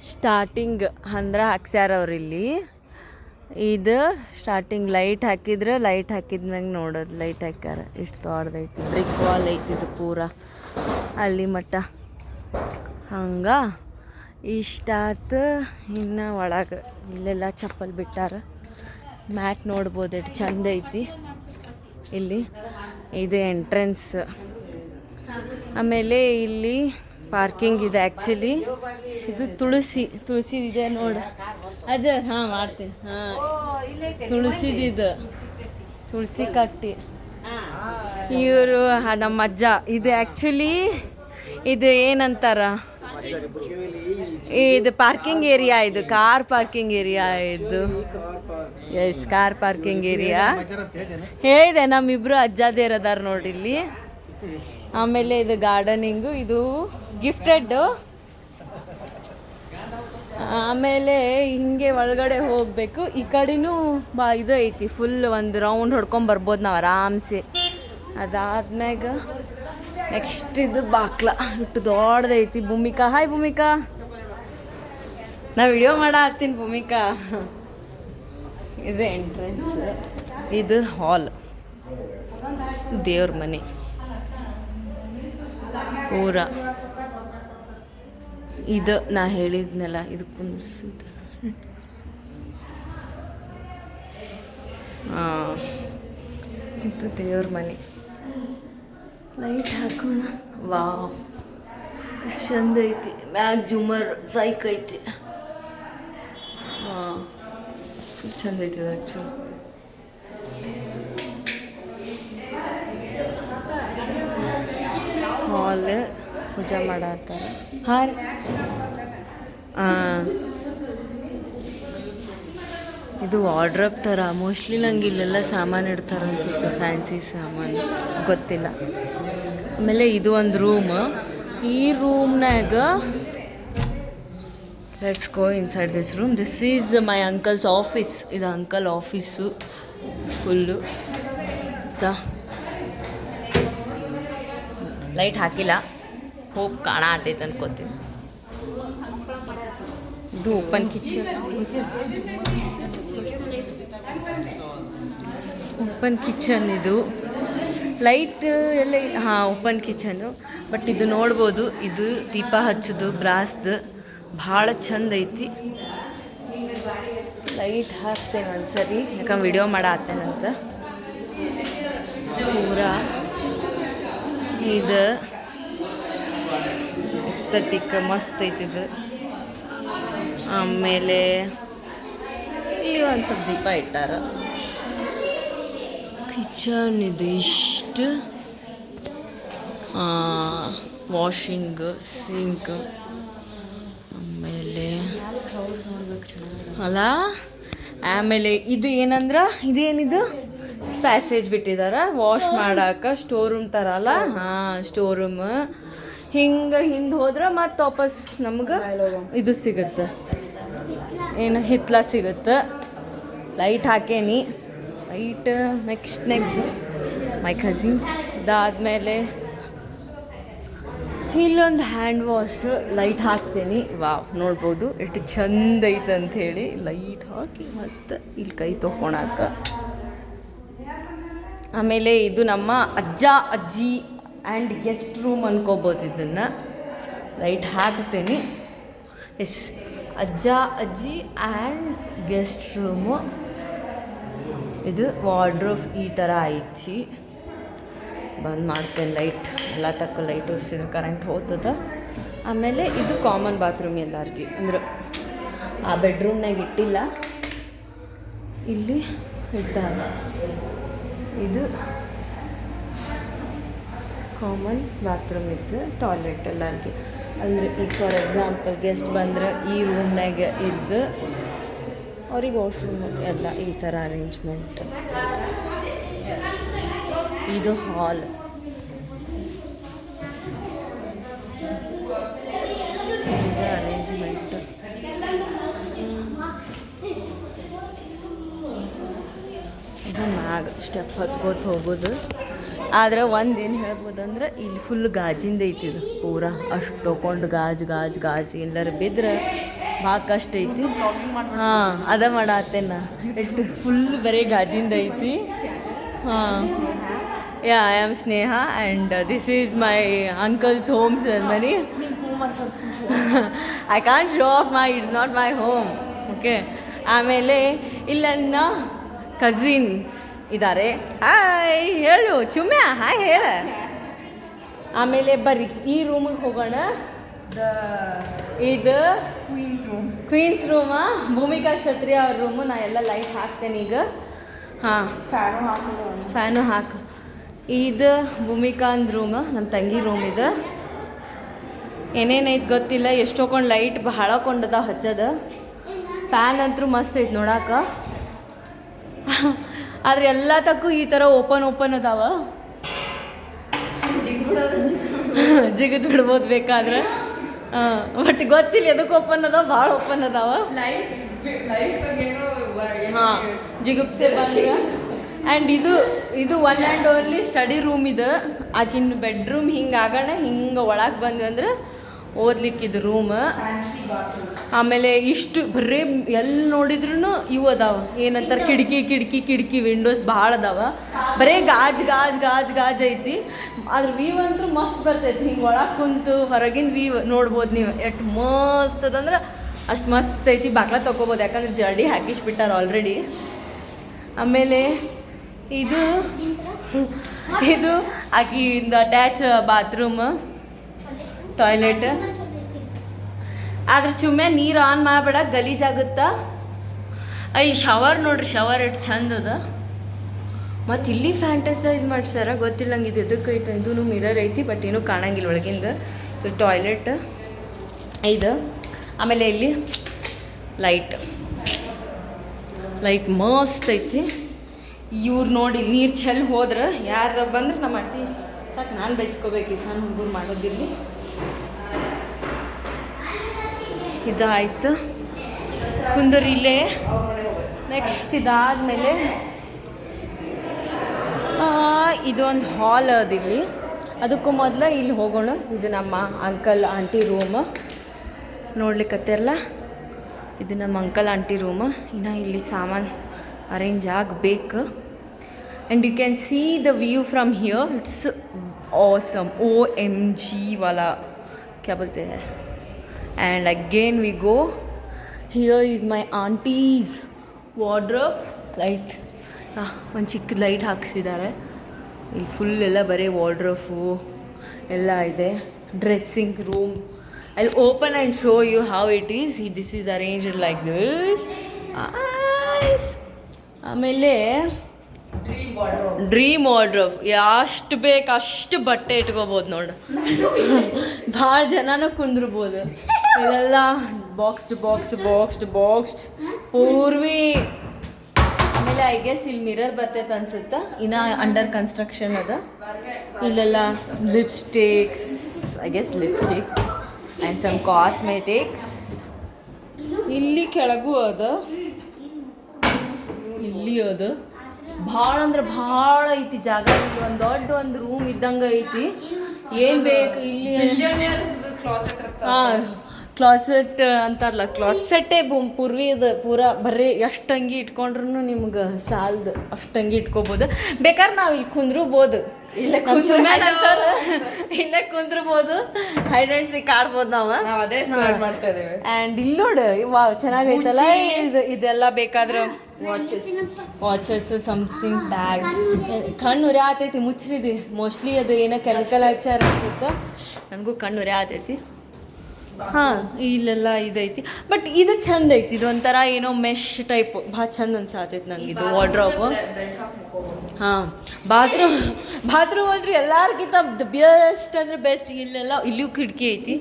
Starting ಅಂದ್ರೆ ಹಾಕ್ಸ್ಯಾರ ಅವ್ರು ಇಲ್ಲಿ. ಇದು ಸ್ಟಾರ್ಟಿಂಗ್ ಲೈಟ್ ಹಾಕಿದ್ರೆ ಲೈಟ್ ಹಾಕಿದ್ಮ್ಯಾಗ ನೋಡೋದು ಲೈಟ್ ಹಾಕ್ಯಾರ. ಇಷ್ಟು ದೊಡ್ಡದೈತಿ, ಬ್ರಿಕ್ ವಾಲ್ ಐತಿ ಇದು ಪೂರ ಅಲ್ಲಿ ಮಟ್ಟ. ಹಂಗೆ ಇಷ್ಟಾತು. ಇನ್ನು ಒಳಗೆ ಇಲ್ಲೆಲ್ಲ ಚಪ್ಪಲ್ ಬಿಟ್ಟಾರ. ಮ್ಯಾಟ್ ನೋಡ್ಬೋದು ಎಷ್ಟು ಚಂದ ಐತಿ ಇಲ್ಲಿ. ಇದು ಎಂಟ್ರೆನ್ಸ್. ಆಮೇಲೆ ಇಲ್ಲಿ ಪಾರ್ಕಿಂಗ್ ಇದೆ. ಆ್ಯಕ್ಚುಲಿ ಇದು ತುಳಸಿ ಇದೆ ನೋಡಿ. ಅಜ್ಜ ಹಾಂ ಮಾಡ್ತೀನಿ. ಹಾಂ ತುಳಸಿದಿದು, ತುಳಸಿ ಕಟ್ಟಿ ಇವರು ನಮ್ಮ ಅಜ್ಜ. ಇದು ಆ್ಯಕ್ಚುಲಿ ಇದು ಏನಂತಾರ, ಇದು ಪಾರ್ಕಿಂಗ್ ಏರಿಯಾ, ಇದು ಕಾರ್ ಪಾರ್ಕಿಂಗ್ ಏರಿಯಾ. ಇದು ಎಸ್ ಕಾರ್ ಪಾರ್ಕಿಂಗ್ ಏರಿಯಾ ಹೇಳಿದೆ. ನಮ್ಮಿಬ್ರು ಅಜ್ಜಾದೇರ್ ಅದಾರ ನೋಡಿ ಇಲ್ಲಿ. ಆಮೇಲೆ ಇದು ಗಾರ್ಡನಿಂಗು, ಇದು ಗಿಫ್ಟೆಡ್. ಆಮೇಲೆ ಹಿಂಗೆ ಒಳಗಡೆ ಹೋಗಬೇಕು. ಈ ಕಡೆನೂ ಇದು ಐತಿ, ಫುಲ್ ಒಂದು ರೌಂಡ್ ಹೊಡ್ಕೊಂಬರ್ಬೋದು ನಾವು ಆರಾಮ್ಸೆ. ಅದಾದ್ಮ್ಯಾಗ ನೆಕ್ಸ್ಟ್ ಇದು ಬಾಕ್ಲ ಇಟ್ಟು ದೊಡ್ಡದೈತಿ. ಭೂಮಿಕಾ, ಹಾಯ್ ಭೂಮಿಕಾ. ನಾ ವಿಡಿಯೋ ಮಾಡತ್ತೀನಿ ಭೂಮಿಕಾ. ಇದು ಎಂಟ್ರೆನ್ಸ್. ಇದು ಹಾಲ್, ದೇವ್ರ ಮನೆ ಪೂರ. ಇದು ನಾ ಹೇಳಿದ್ನಲ್ಲ, ಇದು ಕುಂದ್ರಿಸಿದ್ದು. ಹಾಂ, ಇದು ದೇವ್ರ ಮನೆ. ಲೈಟ್ ಹಾಕೋಣ. ವಾವ್, ಚಂದ ಐತಿ. ಮ್ಯಾಗ ಜುಮರ್ ಸೈಕ್ ಐತಿ. ಹಾಂ, ಚಂದ ಐತಿ ಅದು ಆ್ಯಕ್ಚುಲಿ. ಹಾಲ್ ಪೂಜೆ ಮಾಡತ್ತಾರ. ಹಾಂ, ಇದು ವಾರ್ಡ್ರೋಬ್ ಥರ. ಮೋಸ್ಟ್ಲಿ ನಂಗೆ ಇಲ್ಲೆಲ್ಲ ಸಾಮಾನು ಇಡ್ತಾರೆ ಅನ್ಸುತ್ತೆ, ಫ್ಯಾನ್ಸಿ ಸಾಮಾನು, ಗೊತ್ತಿಲ್ಲ. ಆಮೇಲೆ ಇದು ಒಂದು ರೂಮ್. ಈ ರೂಮ್ನಾಗ let's go inside this room. This is my uncle's office. ಇದು ಅಂಕಲ್ ಆಫೀಸು ಫುಲ್ಲು. ಲೈಟ್ ಹಾಕಿಲ್ಲ, ಹೋಗಿ ಕಾಣತೈತೆ ಅನ್ಕೋತೀನಿ. ಇದು ಓಪನ್ ಕಿಚನ್. ಓಪನ್ ಕಿಚನ್ ಇದು. ಲೈಟ್ ಎಲ್ಲ ಹಾಂ, ಓಪನ್ ಕಿಚನು. ಬಟ್ ಇದು ನೋಡ್ಬೋದು, ಇದು ದೀಪ ಹಚ್ಚೋದು ಬ್ರಾಸ್ದು ಭಾಳ ಚಂದ ಐತಿ. ಲೈಟ್ ಹಾಕ್ತೇನೆ ಒಂದ್ಸರಿ, ಯಾಕಂದ್ರೆ ವಿಡಿಯೋ ಮಾಡತ್ತೇನಂತ. ಪೂರ ಇದು ಎಸ್ಥೆಟಿಕ್ ಮಸ್ತ್ ಐತಿದು. ಆಮೇಲೆ ಇಲ್ಲಿ ಒಂದು ಸ್ವಲ್ಪ ದೀಪ ಇಟ್ಟಾರ. ಕಿಚನ್ ಇದು ಇಷ್ಟು. Washing sink. ಆಮೇಲೆ ಅಲ್ಲ, ಆಮೇಲೆ ಇದು ಏನಂದ್ರೆ, ಇದೇನಿದು ಪ್ಯಾಸೇಜ್ ಬಿಟ್ಟಿದ್ದಾರೆ ವಾಶ್ ಮಾಡಾಕ. ಸ್ಟೋರ್ ರೂಮ್ ಥರ ಅಲ್ಲ. ಹಾಂ, ಸ್ಟೋರ್ ರೂಮ್. ಹಿಂಗೆ ಹಿಂದೆ ಹೋದ್ರೆ ಮತ್ತೆ ವಾಪಸ್ ನಮ್ಗೆ ಇದು ಸಿಗುತ್ತೆ, ಏನು ಹಿತ್ಲ ಸಿಗುತ್ತೆ. ಲೈಟ್ ಹಾಕೇನಿ. Light next my cousins. ಇದಾದಮೇಲೆ ಇಲ್ಲೊಂದು ಹ್ಯಾಂಡ್ ವಾಶ್. ಲೈಟ್ ಹಾಕ್ತೇನೆ. ವಾವ್, ನೋಡ್ಬೋದು ಎಷ್ಟು ಚಂದ ಐತೆ ಅಂಥೇಳಿ. ಲೈಟ್ ಹಾಕಿ ಮತ್ತು ಇಲ್ಲಿ ಕೈ ತೊಗೊಳಕ. ಆಮೇಲೆ ಇದು ನಮ್ಮ ಅಜ್ಜ ಅಜ್ಜಿ ಆ್ಯಂಡ್ ಗೆಸ್ಟ್ ರೂಮ್ ಅನ್ಕೋಬೋದು ಇದನ್ನು. ಲೈಟ್ ಹಾಕ್ತೇನೆ. ಎಸ್, ಅಜ್ಜ ಅಜ್ಜಿ ಆ್ಯಂಡ್ ಗೆಸ್ಟ್ ರೂಮು. ಇದು ವಾರ್ಡ್ರೋಬ್ ಈ ಥರ ಐತಿ. ಬಂದ್ ಮಾಡ್ತೇನೆ ಲೈಟ್. ಎಲ್ಲ ತಕ್ಕ ಲೈಟ್ ಉರ್ಸಿದ್ರೆ ಕರೆಂಟ್ ಹೋಗ್ತದ. ಆಮೇಲೆ ಇದು ಕಾಮನ್ ಬಾತ್ರೂಮ್ ಎಲ್ಲರಿಗೆ, ಅಂದ್ರೆ ಆ ಬೆಡ್ರೂಮ್ನಾಗ ಇಟ್ಟಿಲ್ಲ, ಇಲ್ಲಿ ಇಟ್ಟಾರ. ಇದು ಕಾಮನ್ ಬಾತ್ರೂಮ್ ಇದ್ದು ಟಾಯ್ಲೆಟ್ ಎಲ್ಲರಿಗೆ. ಅಂದರೆ ಈಗ ಫಾರ್ ಎಕ್ಸಾಂಪಲ್ ಗೆಸ್ಟ್ ಬಂದ್ರೆ ಈ ರೂಮ್ನಾಗ ಇದ್ದು ಅವ್ರಿಗೆ ವಾಶ್ರೂಮ್ ಎಲ್ಲ ಈ ಥರ ಅರೇಂಜ್ಮೆಂಟ್. ಇದು ಹಾಲ್. ಇದು ಅರೇಂಜ್ಮೆಂಟ್. ಇದು ಮ್ಯಾಗ ಸ್ಟೆಪ್ ಹತ್ಕೋತ ಹೋಗೋದು. ಆದ್ರೆ ಒಂದೇನು ಹೇಳ್ಬೋದಂದ್ರೆ ಇಲ್ಲಿ ಫುಲ್ ಗಾಜಿಂದ ಐತಿ ಇದು ಪೂರ ಅಷ್ಟು ತೊಗೊಂಡು ಗಾಜು ಎಲ್ಲರೂ ಬಿದ್ರೆ ಭಾಳ ಕಷ್ಟ ಐತಿ. ಹಾಂ ಅದ ಮಾಡತ್ತೇನ ಇಟ್ಟು ಫುಲ್ ಬರೀ ಗಾಜಿಂದ ಐತಿ. ಹಾಂ Yeah, I am Sneha and this is my uncle's home ceremony. I can't show off it's not my home. Okay. ಆಮೇಲೆ ಇಲ್ಲ ನನ್ನ ಕಸಿನ್ಸ್ ಇದ್ದಾರೆ. ಹಾಯ್ ಹೇಳು ಚುಮ್ಯಾ, ಹಾಯ್ ಹೇಳ. ಆಮೇಲೆ ಬರ್ರಿ ಈ ರೂಮಿಗೆ ಹೋಗೋಣ. ಇದು ಕ್ವೀನ್ಸ್ ರೂಮಾ, ಭೂಮಿಕಾ ಕ್ಷತ್ರಿಯ ಅವ್ರ ರೂಮು. ನಾ ಎಲ್ಲ ಲೈಟ್ ಹಾಕ್ತೇನೆ ಈಗ. ಹಾಂ ಫ್ಯಾನು ಹಾಕು. ಇದು ಭೂಮಿಕಾಂದ್ ರೂಮ್, ನಮ್ಮ ತಂಗಿ ರೂಮ್. ಇದು ಏನೇನೈತೆ ಗೊತ್ತಿಲ್ಲ, ಎಷ್ಟೊಂದು ಲೈಟ್ ಹಾಳಕೊಂಡದ ಹಚ್ಚದ. ಫ್ಯಾನ್ ಅಂತೂ ಮಸ್ತ್ ಐತೆ ನೋಡಾಕ. ಆದ್ರೆ ಎಲ್ಲ ತಕ್ಕೂ ಈ ಥರ ಓಪನ್ ಅದಾವ. ಜಿಗಿದು ಬಿಡ್ಬೋದು ಬೇಕಾದ್ರೆ. ಬಟ್ ಗೊತ್ತಿಲ್ಲ ಎದಕ್ಕೆ ಓಪನ್ ಅದಾವ, ಭಾಳ ಓಪನ್ ಅದಾವ. ಹಾಂ ಜಿಗುಪ್ಸೆ ಬಂದ್ರೆ. ಆ್ಯಂಡ್ ಇದು one and only study room ಇದು. ಆಕಿನ ಬೆಡ್ರೂಮ್ ಹಿಂಗೆ ಆಗೋಣ, ಹಿಂಗೆ ಒಳಗೆ ಬಂದ್ವಿ ಅಂದ್ರೆ ಓದ್ಲಿಕ್ಕಿದು ರೂಮ್. ಆಮೇಲೆ ಇಷ್ಟು ಬರೀ ಎಲ್ಲಿ ನೋಡಿದ್ರು ಇವು ಅದಾವ, ಏನಂತಾರೆ ಕಿಟಕಿ ವಿಂಡೋಸ್ ಭಾಳ ಅದಾವ. ಬರೀ ಗಾಜ್ ಐತಿ. ಅದ್ರ ವ್ಯೂ ಅಂತೂ ಮಸ್ತ್ ಬರ್ತೈತಿ. ಹಿಂಗೆ ಒಳಗೆ ಕುಂತು ಹೊರಗಿನ ವ್ಯೂ ನೋಡ್ಬೋದು ನೀವು. ಎಷ್ಟು ಮಸ್ತ್ ಅದಂದ್ರೆ ಅಷ್ಟು ಮಸ್ತ್ ಐತಿ. ಬಾಗ್ಲ ತೊಗೋಬೋದು, ಯಾಕಂದ್ರೆ ಜರ್ಡಿ ಹಾಕಿಸ್ಬಿಟ್ಟಾರ ಆಲ್ರೆಡಿ. ಆಮೇಲೆ ಇದು ಆಕಿಂದ ಅಟ್ಯಾಚ್ ಬಾತ್ರೂಮ್, ಟಾಯ್ಲೆಟ್. ಆದ್ರೆ ಚುಮ್ಮೆ ನೀರು ಆನ್ ಮಾಡಬೇಡ, ಗಲೀಜಾಗುತ್ತಾ. ಇಲ್ಲಿ ಶವರ್ ನೋಡ್ರಿ, ಶವರ್ ಎಷ್ಟು ಚಂದ ಅದ. ಮತ್ತು ಇಲ್ಲಿ ಫ್ಯಾಂಟಸೈಸ್ ಮಾಡ್ಸಾರ, ಗೊತ್ತಿಲ್ಲ ನಂಗೆ ಇದು ಎದಕ್ಕೆ ಐತೆ. ಇದೂ ಮಿರರ್ ಐತಿ, ಬಟ್ ಏನೂ ಕಾಣಂಗಿಲ್ಲ ಒಳಗಿಂದ. ಟಾಯ್ಲೆಟ್ ಇದು. ಆಮೇಲೆ ಇಲ್ಲಿ ಲೈಟ್ ಮಸ್ತ್ ಐತಿ. ಇವ್ರು ನೋಡಿ ನೀರು ಚೆಲ್ಲಿ ಹೋದ್ರೆ ಯಾರು ಬಂದ್ರೆ ನಮ್ಮ ಅಟ್ಟಿ ಸಾಕು, ನಾನು ಬೈಸ್ಕೋಬೇಕು. ಈ ಸಣ್ಣ ಹುಡುಗರು ಮಾಡೋದಿರಲಿ. ಇದಾಯ್ತು ಕುಂದರಿಲ್ಲೇ. ನೆಕ್ಸ್ಟ್ ಇದಾದಮೇಲೆ ಇದೊಂದು ಹಾಲ್ ಅದಿಲ್ಲಿ. ಅದಕ್ಕೂ ಮೊದಲು ಇಲ್ಲಿ ಹೋಗೋಣ. ಇದು ನಮ್ಮ ಅಂಕಲ್ ಆಂಟಿ ರೂಮ್ ನೋಡ್ಲಿಕ್ಕತ್ತಲ್ಲ. ಇದು ನಮ್ಮ ಅಂಕಲ್ ಆಂಟಿ ರೂಮ್. ಇನ್ನು ಇಲ್ಲಿ ಸಾಮಾನು ಅರೇಂಜ್ ಆಗಬೇಕು. And you can see the view from here. It's awesome. OMG वाला क्या बोलते हैं. And again we go. Here is my auntie's wardrobe. Light ಒಂದು ಚಿಕ್ಕ ಲೈಟ್ ಹಾಕ್ಸಿದ್ದಾರೆ. ಇಲ್ಲಿ ಫುಲ್ ಎಲ್ಲ ಬರೀ ವಾರ್ಡ್ರೋಫು ಎಲ್ಲ ಇದೆ. Dressing room. I'll open and show you how it is. This is arranged like this. Nice. ಆಮೇಲೆ ಡ್ರೀಮ್ ವಾರ್ಡ್ರೋಬ್. ಎಷ್ಟು ಬೇಕು ಅಷ್ಟು ಬಟ್ಟೆ ಇಟ್ಕೋಬೋದು ನೋಡು. ಭಾಳ ಜನನೂ ಕುಂದ್ರಬೋದು. ಇಲ್ಲೆಲ್ಲ ಬಾಕ್ಸ್ಡ್ ಪೂರ್ವಿ. ಆಮೇಲೆ ಐ ಗೆಸ್ ಇಲ್ಲಿ ಮಿರರ್ ಬರ್ತೈತೆ ಅನ್ಸುತ್ತಾ. ಇನ್ನು ಅಂಡರ್ ಕನ್ಸ್ಟ್ರಕ್ಷನ್ ಅದ. ಇಲ್ಲೆಲ್ಲ ಲಿಪ್ಸ್ಟಿಕ್ಸ್ ಆ್ಯಂಡ್ ಸಮ್ ಕಾಸ್ಮೆಟಿಕ್ಸ್. ಇಲ್ಲಿ ಕೆಳಗೂ ಅದ, ಇಲ್ಲಿ ಅದ. ಭಾಳ ಅಂದ್ರೆ ಭಾಳ ಐತಿ ಜಾಗ. ಇಲ್ಲಿ ಒಂದು ರೂಮ್ ಇದ್ದಂಗೆ ಐತಿ. ಏನು ಬೇಕು ಇಲ್ಲಿ. ಹಾಂ ಕ್ಲಾಸೆಟ್ ಅಂತಾರಲ್ಲ, ಕ್ಲಾಸೆಟ್ಟೇ ಪೂರ್ವಿ ಅದು ಬರ್ರಿ. ಎಷ್ಟು ಅಂಗಿ ಇಟ್ಕೊಂಡ್ರು ನಿಮ್ಗೆ ಸಾಲದು, ಅಷ್ಟು ಅಂಗಿ ಇಟ್ಕೋಬೋದು. ಬೇಕಾದ್ರೆ ನಾವು ಇಲ್ಲಿ ಕುಂದ್ರಬೋದು. ಇಲ್ಲೇ ಕುಂದ್ರಬೋದು. ಹೈಡ್ ಆ್ಯಂಡ್ ಸೀಕ್ ಆಡ್ಬೋದು ನಾವು. ಆ್ಯಂಡ್ ಇಲ್ಲಿ ನೋಡು, ವಾವ್ ಚೆನ್ನಾಗೈತಲ್ಲ. ಇದೆಲ್ಲ ಬೇಕಾದ್ರೆ ವಾಚಸ್ ಸಮಥಿಂಗ್ ಬ್ಯಾಗ್ಸ್. ಕಣ್ಣು ಉರಿ ಆತೈತಿ ಮುಚ್ಚಿರಿದು. ಮೋಸ್ಟ್ಲಿ ಅದು ಏನೋ ಕೆಮಿಕಲ್ ಹಚ್ಚಾರ ಅನ್ಸುತ್ತೆ. ನನಗೂ ಕಣ್ಣು ಉರಿ ಆತೈತಿ. ಹಾಂ ಇಲ್ಲೆಲ್ಲ ಇದೈತಿ. ಬಟ್ ಇದು ಚಂದ ಐತಿ. ಇದು ಒಂಥರ ಏನೋ ಮೆಶ್ ಟೈಪ್ ಭಾಳ ಚಂದ ಅನ್ಸಾತೈತಿ ನಂಗೆ ಇದು ವಾರ್ಡ್ರೋಬ್. ಹಾಂ ಬಾತ್ರೂಮ್ ಅಂದ್ರೆ ಎಲ್ಲರಿಗಿಂತ ಬೆಸ್ಟ್ ಅಂದ್ರೆ ಬೆಸ್ಟ್. ಇಲ್ಲಿಯೂ ಕಿಟಕಿ ಐತಿ.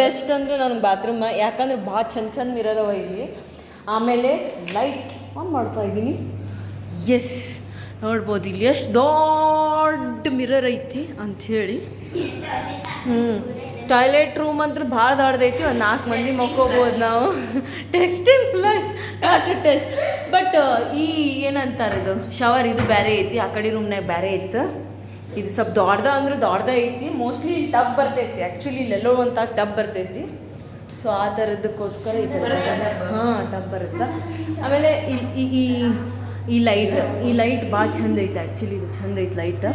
ಬೆಸ್ಟ್ ಅಂದ್ರೆ ನನಗೆ ಬಾತ್ರೂಮ್. ಯಾಕಂದ್ರೆ ಭಾಳ ಚಂದ ಮಿರರ್ ಅವ ಇಲ್ಲಿ. ಆಮೇಲೆ ಲೈಟ್ ಆನ್ ಮಾಡ್ತಾ ಇದ್ದೀನಿ. ಎಸ್ ನೋಡ್ಬೋದು ಇಲ್ಲಿ ಎಷ್ಟು ದೊಡ್ಡ ಮಿರರ್ ಐತಿ ಅಂಥೇಳಿ. ಟಾಯ್ಲೆಟ್ ರೂಮ್ ಅಂತೂ ಭಾಳ ದೊಡ್ಡದೈತಿ. ಒಂದು 4 ಮಂದಿ ಮಕ್ಕೋಬೋದು ನಾವು. Testing plus not test. But ಈ ಏನಂತಾರೆ ಇದು ಶವರ್ ಇದು ಬೇರೆ ಐತಿ. ಆ ಕಡೆ ರೂಮ್ನಾಗ ಬೇರೆ ಇತ್ತು. ಇದು ಸ್ವಲ್ಪ ದೊಡ್ಡದ ಅಂದ್ರೆ ದೊಡ್ಡದ ಐತಿ. ಮೋಸ್ಟ್ಲಿ ಇಲ್ಲಿ ಟಬ್ ಬರ್ತೈತಿ. ಆ್ಯಕ್ಚುಲಿ ಇಲ್ಲೆಲ್ಲೋ ಒಂದು ಟಬ್ ಬರ್ತೈತಿ. ಸೊ ಆ ಥರದಕ್ಕೋಸ್ಕರ ಈ ಥರ ಹಾಂ ಟಬ್ ಬರುತ್ತೆ. ಆಮೇಲೆ ಈ ಲೈಟ್ ಭಾಳ ಚಂದ ಐತೆ. ಆ್ಯಕ್ಚುಲಿ ಇದು ಚಂದ ಐತೆ ಲೈಟ್.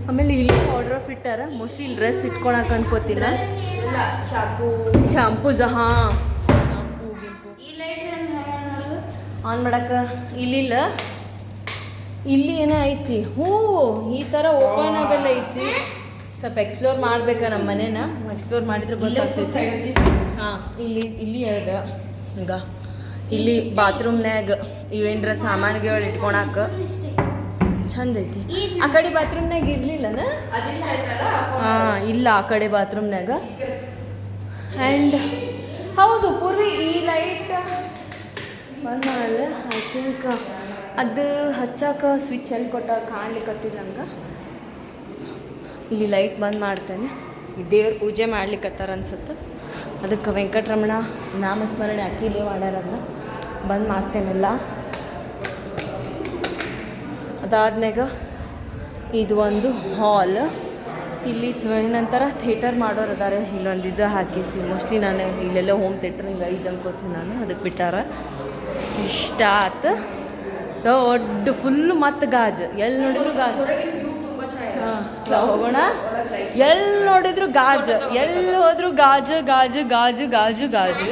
ಆಮೇಲೆ ಇಲ್ಲಿ ಆರ್ಡ್ರ್ ಇಟ್ಟಾರ. ಮೋಸ್ಟ್ಲಿ ಇಲ್ಲಿ ಡ್ರೆಸ್ ಇಟ್ಕೊಳಕ್ಕೆ ಅನ್ಕೋತೀನ. ಶಾಂಪೂಸ್ ಹಾಂ ಶಾಂಪೂ ಗಿಂಪು ಆನ್ ಮಾಡಕ್ಕೆ ಇಲ್ಲಿಲ್ಲ. ಇಲ್ಲಿ ಏನೋ ಐತಿ. ಈ ಥರ ಓಪನ್ ಆಗೆಲ್ಲ ಐತಿ. ಸ್ವಲ್ಪ ಎಕ್ಸ್ಪ್ಲೋರ್ ಮಾಡ್ಬೇಕಾ ನಮ್ಮ ಮನೇನ. ಎಕ್ಸ್ಪ್ಲೋರ್ ಮಾಡಿದ್ರೆ ಗೊತ್ತಾಗ್ತೈತಿ. ಹಾಂ ಇಲ್ಲಿ ಅದ ಈಗ ಇಲ್ಲಿ ಬಾತ್ರೂಮ್ನ್ಯಾಗ ಇವೇನ್ರ ಸಾಮಾನುಗಳು ಇಟ್ಕೊಳಕ್ಕೆ ಚಂದ ಐತಿ. ಆ ಕಡೆ ಬಾತ್ರೂಮ್ನಾಗ ಇರಲಿಲ್ಲನ? ಹಾಂ ಇಲ್ಲ ಆ ಕಡೆ ಬಾತ್ರೂಮ್ನಾಗ. ಆ್ಯಂಡ್ ಹೌದು ಪೂರ್ವಿ ಈ ಲೈಟ್ ಬಂದ್ ಮಾಡಲ್ಲ. ಐ ಥಿಂಕ್ ಅದು ಹಚ್ಚಾಕ ಸ್ವಿಚ್ ಎಲ್ಲಿ ಕೊಟ್ಟ ಕಾಣ್ಲಿಕ್ಕತ್ತಿಲ್ಲ ನಂಗೆ. ಇಲ್ಲಿ ಲೈಟ್ ಬಂದ್ ಮಾಡ್ತೇನೆ. ದೇವ್ರ ಪೂಜೆ ಮಾಡ್ಲಿಕ್ಕತ್ತಾರ ಅನ್ಸುತ್ತೆ. ಅದಕ್ಕೆ ವೆಂಕಟರಮಣ ನಾಮಸ್ಮರಣೆ ಅಕ್ಕಿಲೇ ಮಾಡ್ಯಾರದನ್ನ ಬಂದ್ ಮಾಡ್ತೇನೆಲ್ಲ. ಅದಾದ್ಮ್ಯಾಗ ಇದು ಒಂದು ಹಾಲ್. ಇಲ್ಲಿ ಏನಂತಾರ ಥಿಯೇಟರ್ ಮಾಡೋರು ಅದಾರೆ. ಇಲ್ಲೊಂದು ಇದು ಹಾಕಿಸಿ. ಮೋಸ್ಟ್ಲಿ ನಾನು ಇಲ್ಲೆಲ್ಲ ಹೋಮ್ ಥಿಯೇಟ್ರಿಂಗ್ ಇದು ಅನ್ಕೋತೀನಿ ನಾನು. ಅದಕ್ಕೆ ಬಿಟ್ಟಾರ. ಇಷ್ಟ ಆತು. ದೊಡ್ಡ ಫುಲ್ಲು ಮತ್ತು ಗಾಜು. ಎಲ್ಲಿ ನೋಡಿದ್ರು ಗಾಜು. ಹಾಂ ಹೋಗೋಣ. ಎಲ್ಲಿ ನೋಡಿದ್ರು ಗಾಜು. ಎಲ್ಲಿ ಹೋದ್ರು ಗಾಜು ಗಾಜು ಗಾಜು ಗಾಜು ಗಾಜು.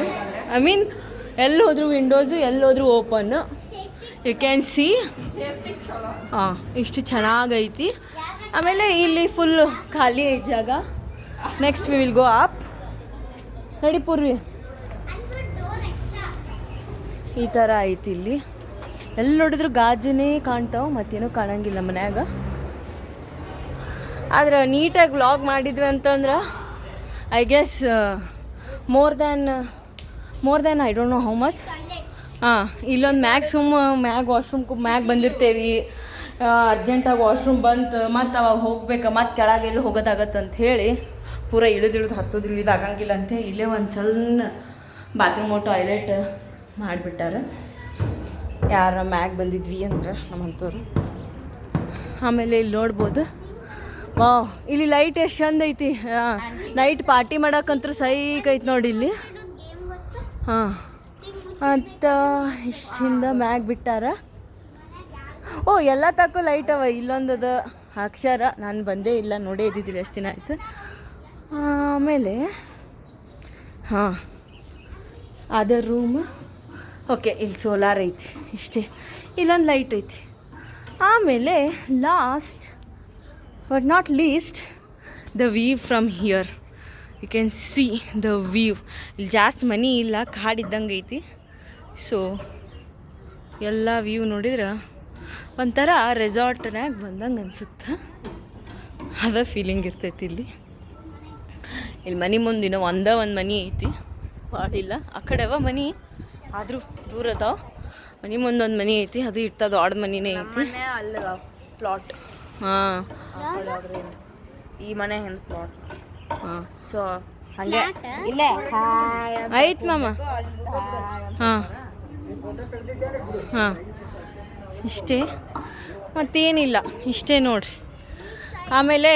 ಐ ಮೀನ್ ಎಲ್ಲಿ ಹೋದ್ರು ವಿಂಡೋಸು, ಎಲ್ಲಿ ಹೋದ್ರು ಓಪನ್. You can C. ಹಾಂ ಇಷ್ಟು ಚೆನ್ನಾಗೈತಿ. ಆಮೇಲೆ ಇಲ್ಲಿ ಫುಲ್ ಖಾಲಿ ಐತಿ ಜಾಗ. Next we will go up. ನಡಿ ಪೂರ್ವಿ. ಈ ಥರ ಐತಿ ಇಲ್ಲಿ. ಎಲ್ಲಿ ನೋಡಿದ್ರು ಗಾಜನೇ ಕಾಣ್ತಾವೆ. ಮತ್ತೇನೂ ಕಾಣಂಗಿಲ್ಲ ಮನ್ಯಾಗ. ಆದ್ರೆ ನೀಟಾಗಿ ವ್ಲಾಗ್ ಮಾಡಿದ್ವಿ ಅಂತಂದ್ರೆ I guess more than I don't know how much. ಹಾಂ ಇಲ್ಲೊಂದು ಮ್ಯಾಗ್ ವಾಶ್ರೂಮ್ ಮ್ಯಾಗ್ ಬಂದಿರ್ತೇವೆ. ಅರ್ಜೆಂಟಾಗಿ ವಾಶ್ರೂಮ್ ಬಂತು ಮತ್ತು ಅವಾಗ ಹೋಗ್ಬೇಕು. ಮತ್ತು ಕೆಳಗೆಲ್ಲಿ ಹೋಗೋದಾಗತ್ತಂತ ಹೇಳಿ ಪೂರ ಇಳಿದು ಹತ್ತೋದು ಆಗಂಗಿಲ್ಲ ಅಂತ ಇಲ್ಲೇ ಒಂದು ಸಣ್ಣ ಬಾತ್ರೂಮು ಟಾಯ್ಲೆಟ್ ಮಾಡಿಬಿಟ್ಟಾರ. ಯಾರ ಮ್ಯಾಗ್ ಬಂದಿದ್ವಿ ಅಂದ್ರೆ ನಮ್ಮಂಥವ್ರು. ಆಮೇಲೆ ಇಲ್ಲಿ ನೋಡ್ಬೋದು. ವಾವ್ ಇಲ್ಲಿ ಲೈಟ್ ಎಷ್ಟು ಚಂದ ಐತಿ. ನೈಟ್ ಪಾರ್ಟಿ ಮಾಡೋಕ್ಕಂತೂ ಸೈಕ್ ಐತಿ ನೋಡಿ ಇಲ್ಲಿ. ಹಾಂ ಮತ್ತು ಇಷ್ಟಿಂದ ಮ್ಯಾಗ್ ಬಿಟ್ಟಾರ. ಓ ಎಲ್ಲ ತಕ್ಕೂ ಲೈಟ್ ಅವ. ಇಲ್ಲೊಂದದ ಅಕ್ಷರ. ನಾನು ಬಂದೇ ಇಲ್ಲ, ನೋಡೇ ಇದ್ದಿದ್ದಿಲ್ಲ ಎಷ್ಟು ದಿನ ಆಯಿತು. ಆಮೇಲೆ ಹಾಂ ಅದರ ರೂಮ್. ಓಕೆ ಇಲ್ಲಿ ಸೋಲಾರ್ ಐತಿ. ಇಷ್ಟೇ. ಇಲ್ಲೊಂದು ಲೈಟ್ ಐತಿ. ಆಮೇಲೆ last but not least the view from here. You can see the view. ಇಲ್ಲಿ ಜಾಸ್ತಿ ಮನೆ ಇಲ್ಲ, ಕಾಡಿದ್ದಂಗೆ ಐತಿ. ಸೊ ಎಲ್ಲ ವ್ಯೂ ನೋಡಿದ್ರೆ ಒಂಥರ ರೆಸಾರ್ಟ್ನಾಗ ಬಂದಂಗೆ ಅನ್ಸುತ್ತೆ. ಅದ ಫೀಲಿಂಗ್ ಇರ್ತೈತಿ ಇಲ್ಲಿ. ಮನೆ ಮುಂದಿನ ಒಂದು ಮನೆ ಐತಿ. ಭಾಳಿಲ್ಲ ಆ ಕಡೆ ಅವ ಮನೆ, ಆದರೂ ದೂರ ಅದಾವ. ಮನೆ ಮುಂದೊಂದು ಮನೆ ಐತಿ. ಅದು ಇಟ್ಟ ದೊಡ್ಡ ಮನೆನೇ ಐತಿ. ಅಲ್ಲ ಪ್ಲಾಟ್. ಹಾಂ ಈ ಮನೆ ಹಿಂದೆ ಪ್ಲಾಟ್. ಹಾಂ ಸೊ ಹಾಗೆ ಇಲ್ಲೇ ಆಯ್ತು ಮಾಮ. ಹಾಂ ಹಾಂ ಇಷ್ಟೇ, ಮತ್ತೇನಿಲ್ಲ. ಇಷ್ಟೇ ನೋಡ್ರಿ. ಆಮೇಲೆ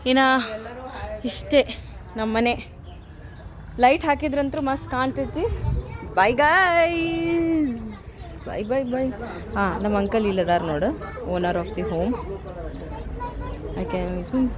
ಇನ್ನು ಇಷ್ಟೇ ನಮ್ಮ ಮನೆ. ಲೈಟ್ ಹಾಕಿದ್ರಂತೂ ಮಸ್ತ್ ಕಾಣ್ತೈತಿ. Bye guys, bye bye bye. ಹಾಂ ನಮ್ಮ ಅಂಕಲ್ ಇಲ್ಲದಾರ ನೋಡು, owner of the home. I can